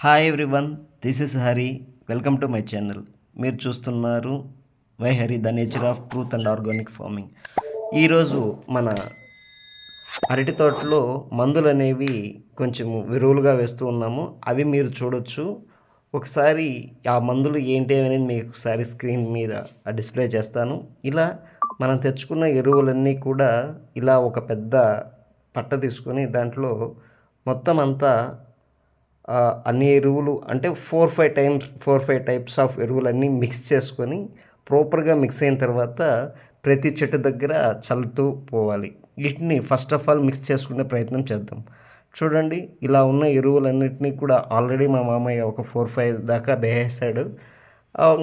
Hi everyone, this is Hari. Welcome to my channel. మీరు చూస్తున్నారు Y Hari, the nature of truth and organic farming. ఈరోజు మన అరటి తోటలో మందులు అనేవి కొంచెం విరువులుగా వేస్తూ ఉన్నాము. అవి మీరు చూడొచ్చు. ఒకసారి ఆ మందులు ఏంటి అనేది మీకు ఒకసారి స్క్రీన్ మీద డిస్ప్లే చేస్తాను. ఇలా మనం తెచ్చుకున్న ఎరువులన్నీ కూడా ఇలా ఒక పెద్ద పట్ట తీసుకొని దాంట్లో మొత్తం అంతా అన్ని ఎరువులు అంటే 4-5 టైప్స్ ఆఫ్ ఎరువులన్నీ మిక్స్ చేసుకొని ప్రాపర్గా మిక్స్ అయిన తర్వాత ప్రతి చెట్టు దగ్గర చల్లుతూ పోవాలి. వీటిని ఫస్ట్ ఆఫ్ ఆల్ మిక్స్ చేసుకునే ప్రయత్నం చేద్దాం. చూడండి, ఇలా ఉన్న ఎరువులన్నిటినీ కూడా ఆల్రెడీ మా మామయ్య ఒక 4-5 దాకా వేసేసాడు.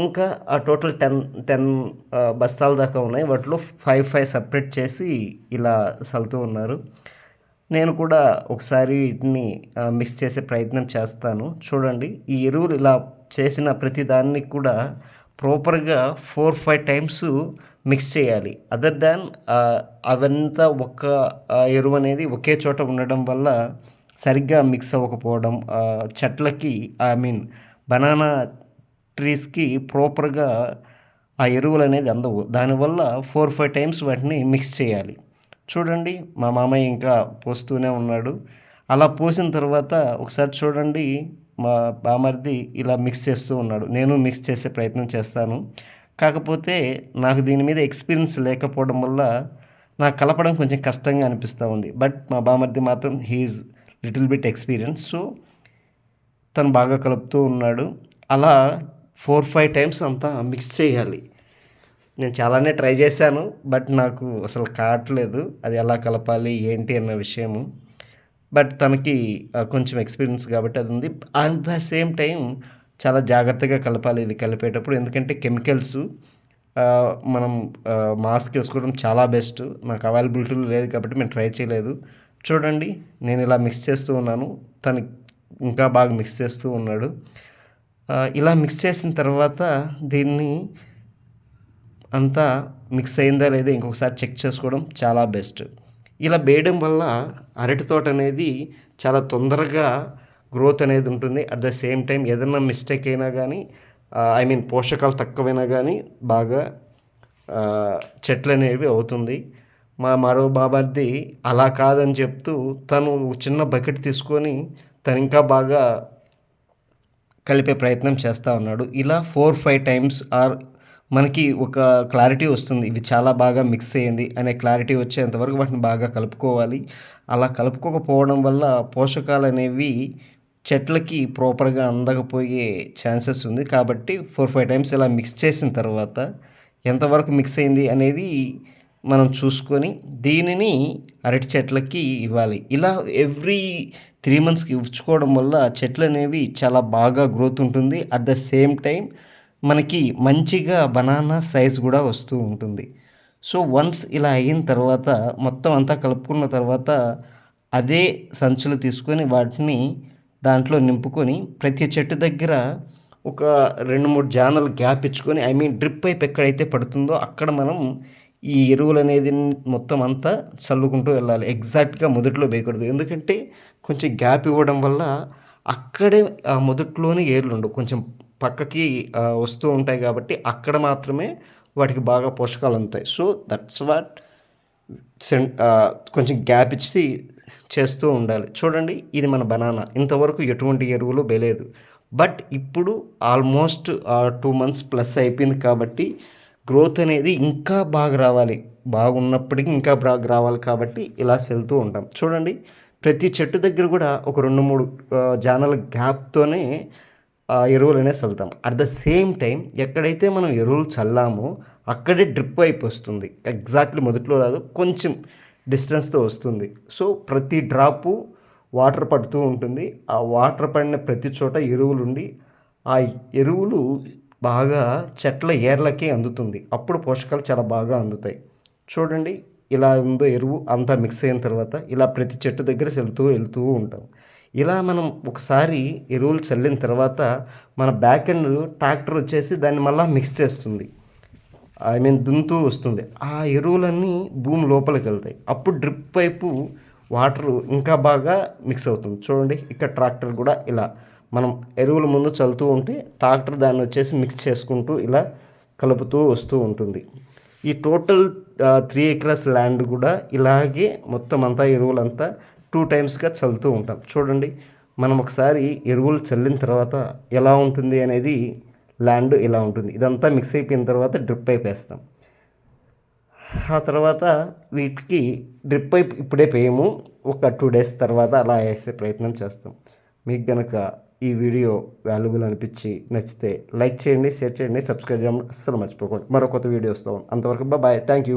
ఇంకా ఆ టోటల్ 10 బస్తాల దాకా ఉన్నాయి. వాటిలో 5 సపరేట్ చేసి ఇలా చల్లుతూ ఉన్నారు. నేను కూడా ఒకసారి వీటిని మిక్స్ చేసే ప్రయత్నం చేస్తాను. చూడండి, ఈ ఎరువులు ఇలా చేసిన ప్రతి దాన్ని కూడా ప్రాపర్గా 4-5 టైమ్స్ మిక్స్ చేయాలి. అదర్ దాన్ అవంతా ఒక్క ఎరువు అనేది ఒకే చోట ఉండడం వల్ల సరిగ్గా మిక్స్ అవ్వకపోవడం, చెట్లకి బనానా ట్రీస్కి ప్రాపర్గా ఆ ఎరువులు అనేది అందవు. దానివల్ల 4-5 టైమ్స్ వాటిని మిక్స్ చేయాలి. చూడండి, మా మామయ్య ఇంకా పోస్తూనే ఉన్నాడు. అలా పోసిన తర్వాత ఒకసారి చూడండి, మా బామర్ది ఇలా మిక్స్ చేస్తూ ఉన్నాడు. నేను మిక్స్ చేసే ప్రయత్నం చేస్తాను. కాకపోతే నాకు దీని మీద ఎక్స్పీరియన్స్ లేకపోవడం వల్ల నాకు కలపడం కొంచెం కష్టంగా అనిపిస్తూ ఉంది. బట్ మా బామర్ది మాత్రం he is little bit experience. So తను బాగా కలుపుతూ ఉన్నాడు. అలా 4-5 టైమ్స్ అంతా మిక్స్ చేయాలి. నేను చాలానే ట్రై చేశాను, బట్ నాకు అసలు కావట్లేదు అది ఎలా కలపాలి ఏంటి అన్న విషయము. బట్ తనకి కొంచెం ఎక్స్పీరియన్స్ కాబట్టి అది ఉంది. అట్ ద సేమ్ టైం చాలా జాగ్రత్తగా కలపాలి ఇది కలిపేటప్పుడు. ఎందుకంటే కెమికల్స్ మనం మాస్క్ వేసుకోవడం చాలా బెస్ట్. నాకు అవైలబిలిటీ లేదు కాబట్టి మేము ట్రై చేయలేదు. చూడండి, నేను ఇలా మిక్స్ చేస్తూ ఉన్నాను. తను ఇంకా బాగా మిక్స్ చేస్తూ ఉన్నాడు. ఇలా మిక్స్ చేసిన తర్వాత దీన్ని అంతా మిక్స్ అయిందా లేదా ఇంకొకసారి చెక్ చేసుకోవడం చాలా బెస్ట్. ఇలా వేయడం వల్ల అరటి తోట అనేది చాలా తొందరగా గ్రోత్ అనేది ఉంటుంది. అట్ ద సేమ్ టైం ఏదైనా మిస్టేక్ అయినా కానీ పోషకాలు తక్కువైనా కానీ బాగా చెట్లు అనేవి అవుతుంది. మా మరో బాబార్ది అలా కాదని చెప్తూ తను చిన్న బకెట్ తీసుకొని తను ఇంకా బాగా కలిపే ప్రయత్నం చేస్తూ ఉన్నాడు. ఇలా 4-5 టైమ్స్ మనకి ఒక క్లారిటీ వస్తుంది, ఇవి చాలా బాగా మిక్స్ అయ్యింది అనే క్లారిటీ వచ్చేంతవరకు వాటిని బాగా కలుపుకోవాలి. అలా కలుపుకోకపోవడం వల్ల పోషకాలు అనేవి చెట్లకి ప్రాపర్గా అందకపోయే ఛాన్సెస్ ఉంది. కాబట్టి 4-5 టైమ్స్ ఇలా మిక్స్ చేసిన తర్వాత ఎంతవరకు మిక్స్ అయింది అనేది మనం చూసుకొని దీనిని అరటి చెట్లకి ఇవ్వాలి. ఇలా ఎవ్రీ 3 మంత్స్కి ఇచ్చుకోవడం వల్ల చెట్లు అనేవి చాలా బాగా గ్రోత్ ఉంటుంది. అట్ ద సేమ్ టైం మనకి మంచిగా బనానా సైజ్ కూడా వస్తూ ఉంటుంది. సో వన్స్ ఇలా అయిన తర్వాత మొత్తం అంతా కలుపుకున్న తర్వాత అదే సంచులు తీసుకొని వాటిని దాంట్లో నింపుకొని ప్రతి చెట్టు దగ్గర ఒక 2-3 జానలు గ్యాప్ ఇచ్చుకొని డ్రిప్ పైప్ ఎక్కడైతే పడుతుందో అక్కడ మనం ఈ ఎరువులు అనేది మొత్తం అంతా చల్లుకుంటూ వెళ్ళాలి. ఎగ్జాక్ట్గా మొదట్లో వేయకూడదు. ఎందుకంటే కొంచెం గ్యాప్ ఇవ్వడం వల్ల అక్కడే మొదట్లోనే ఏర్లు ఉండవు, కొంచెం పక్కకి వస్తూ ఉంటాయి. కాబట్టి అక్కడ మాత్రమే వాటికి బాగా పోషకాలు అందుతాయి. సో దట్స్ వాట్ కొంచెం గ్యాప్ ఇచ్చి చేస్తూ ఉండాలి. చూడండి, ఇది మన బనానా. ఇంతవరకు ఎటువంటి ఎరువులు వేయలేదు. బట్ ఇప్పుడు ఆల్మోస్ట్ 2 మంత్స్ ప్లస్ అయిపోయింది కాబట్టి గ్రోత్ అనేది ఇంకా బాగా రావాలి. బాగున్నప్పటికీ ఇంకా బాగా రావాలి కాబట్టి ఇలా చల్లుతూ ఉంటాం. చూడండి, ప్రతి చెట్టు దగ్గర కూడా ఒక 2-3 జానల గ్యాప్తోనే ఎరువులు అనేది చల్లుతాం. అట్ ద సేమ్ టైం ఎక్కడైతే మనం ఎరువులు చల్లామో అక్కడే డ్రిప్ పైప్ వస్తుంది. ఎగ్జాక్ట్లీ మొదట్లో రాదు, కొంచెం డిస్టెన్స్తో వస్తుంది. సో ప్రతి డ్రాపు వాటర్ పడుతూ ఉంటుంది. ఆ వాటర్ పడిన ప్రతి చోట ఎరువులు ఉండి ఆ ఎరువులు బాగా చెట్ల ఏర్లకే అందుతుంది. అప్పుడు పోషకాలు చాలా బాగా అందుతాయి. చూడండి, ఇలా ఉందో ఎరువు అంతా మిక్స్ అయిన తర్వాత ఇలా ప్రతి చెట్టు దగ్గర వెళ్తూ ఉంటాం. ఇలా మనం ఒకసారి ఎరువులు చల్లిన తర్వాత మన బ్యాక్ ఎండ్ ట్రాక్టర్ వచ్చేసి దాన్ని మళ్ళీ మిక్స్ చేస్తుంది. దున్నుతూ వస్తుంది. ఆ ఎరువులన్నీ భూమి లోపలికి వెళ్తాయి. అప్పుడు డ్రిప్ పైపు వాటరు ఇంకా బాగా మిక్స్ అవుతుంది. చూడండి, ఇక్కడ ట్రాక్టర్ కూడా ఇలా మనం ఎరువులు ముందు చల్లుతూ ఉంటే ట్రాక్టర్ దాన్ని వచ్చేసి మిక్స్ చేసుకుంటూ ఇలా కలుపుతూ వస్తూ ఉంటుంది. ఈ టోటల్ 3 acres ల్యాండ్ కూడా ఇలాగే మొత్తం అంతా ఎరువులంతా 2 times చల్లుతూ ఉంటాం. చూడండి, మనం ఒకసారి ఎరువులు చల్లిన తర్వాత ఎలా ఉంటుంది అనేది ల్యాండ్ ఇలా ఉంటుంది. ఇదంతా మిక్స్ అయిపోయిన తర్వాత డ్రిప్ పైప్ వేస్తాం. ఆ తర్వాత వీటికి డ్రిప్ పైప్ ఇప్పుడే వేయము, ఒక 2 days తర్వాత అలా వేసే ప్రయత్నం చేస్తాం. మీకు కనుక ఈ వీడియో వాల్యుబుల్ అనిపించి నచ్చితే లైక్ చేయండి, షేర్ చేయండి, సబ్స్క్రైబ్ చేయడం అస్సలు మర్చిపోకండి. మరో కొత్త వీడియో వస్తాం. అంతవరకు బాయ్, థ్యాంక్ యూ.